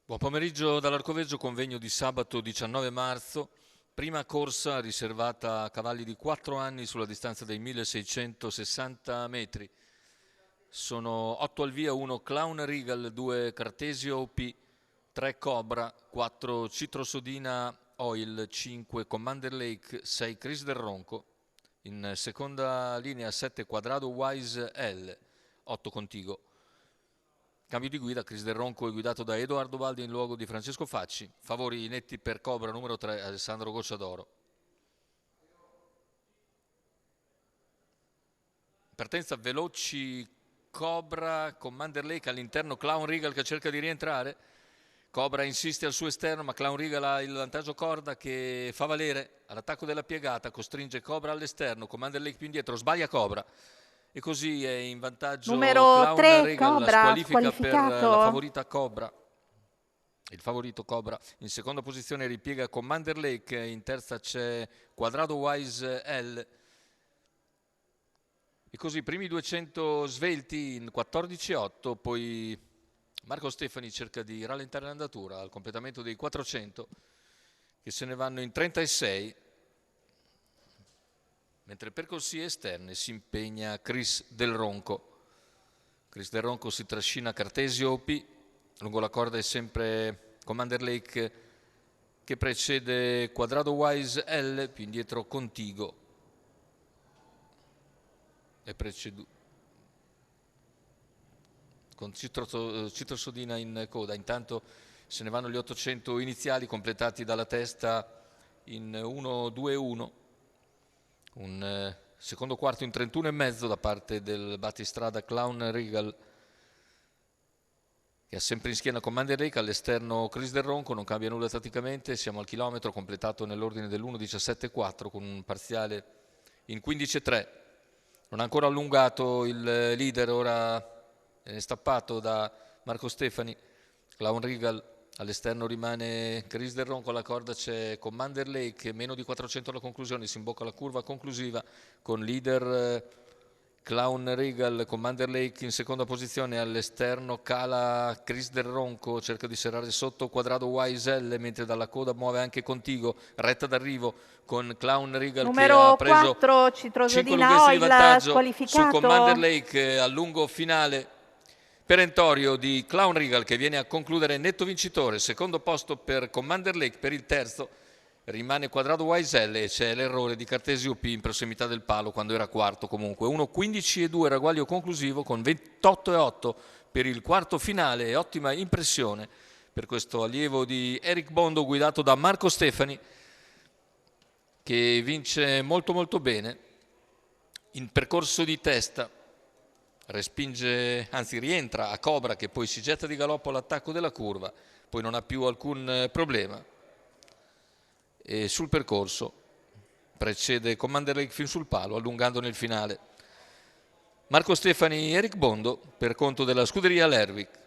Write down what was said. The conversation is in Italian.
Buon pomeriggio dall'Arcoveggio, convegno di sabato 19 marzo, prima corsa riservata a cavalli di 4 anni sulla distanza dei 1660 metri. Sono 8 al via, 1 Clown Regal, 2 Cartesio OP, 3 Cobra, 4 Citrosodina Oil, 5 Commander Lake, 6 Chris del Ronco. In seconda linea 7 Quadrado Wise L, 8 Contigo. Cambio di guida, Chris del Ronco è guidato da Edoardo Baldi in luogo di Francesco Facci. Favori netti per Cobra numero 3, Alessandro Gocciadoro. Partenza veloci Cobra, Commander Lake all'interno, Clown Regal che cerca di rientrare. Cobra insiste al suo esterno, ma Clown Regal ha il vantaggio corda che fa valere all'attacco della piegata, costringe Cobra all'esterno, Commander Lake più indietro, sbaglia Cobra. E così è in vantaggio Numero Clown 3, Regal, Cobra, squalifica per la squalificato. favorita Cobra. Il favorito Cobra in seconda posizione ripiega Commander Lake, in terza c'è Quadrado Wise L. E così i primi 200 svelti in 14,8, poi Marco Stefani cerca di rallentare l'andatura al completamento dei 400 che se ne vanno in 36. Mentre per corsie esterne si impegna Chris del Ronco. Chris del Ronco si trascina Cartesio OP, lungo la corda è sempre Commander Lake che precede Quadrado Wise L, più indietro Contigo. È preceduto con Citrosodina in coda. Intanto se ne vanno gli 800 iniziali completati dalla testa in 1-2-1. Un secondo quarto in 31,5 da parte del battistrada Clown Regal, che ha sempre in schiena Commander Lake, all'esterno Chris del Ronco, non cambia nulla tatticamente, siamo al chilometro completato nell'ordine dell'1.17,4 con un parziale in 15,3. Non ha ancora allungato il leader, ora è stappato da Marco Stefani. Clown Regal, all'esterno rimane Chris del Ronco, alla corda c'è Commander Lake, meno di 400 alla conclusione, si imbocca la curva conclusiva con leader Clown Regal, Commander Lake in seconda posizione, all'esterno cala Chris del Ronco, cerca di serrare sotto Quadrado Wise L, mentre dalla coda muove anche Contigo, retta d'arrivo con Clown Regal Numero che ha preso 4, 5 Citrosodina lunghezze di Oil, vantaggio su Commander squalificato. Lake, a lungo finale perentorio di Clown Regal che viene a concludere netto vincitore. Secondo posto per Commander Lake, per il terzo rimane Quadrado Wise L e c'è l'errore di Cartesio P in prossimità del palo quando era quarto comunque. 1-15-2 ragguaglio conclusivo con 28,8 per il quarto finale e ottima impressione per questo allievo di Eric Bondo guidato da Marco Stefani, che vince molto bene in percorso di testa. Respinge, anzi rientra a Cobra che poi si getta di galoppo all'attacco della curva, poi non ha più alcun problema e sul percorso precede Commander Lake fin sul palo, allungando nel finale. Marco Stefani, Eric Bondo per conto della scuderia Lerwick.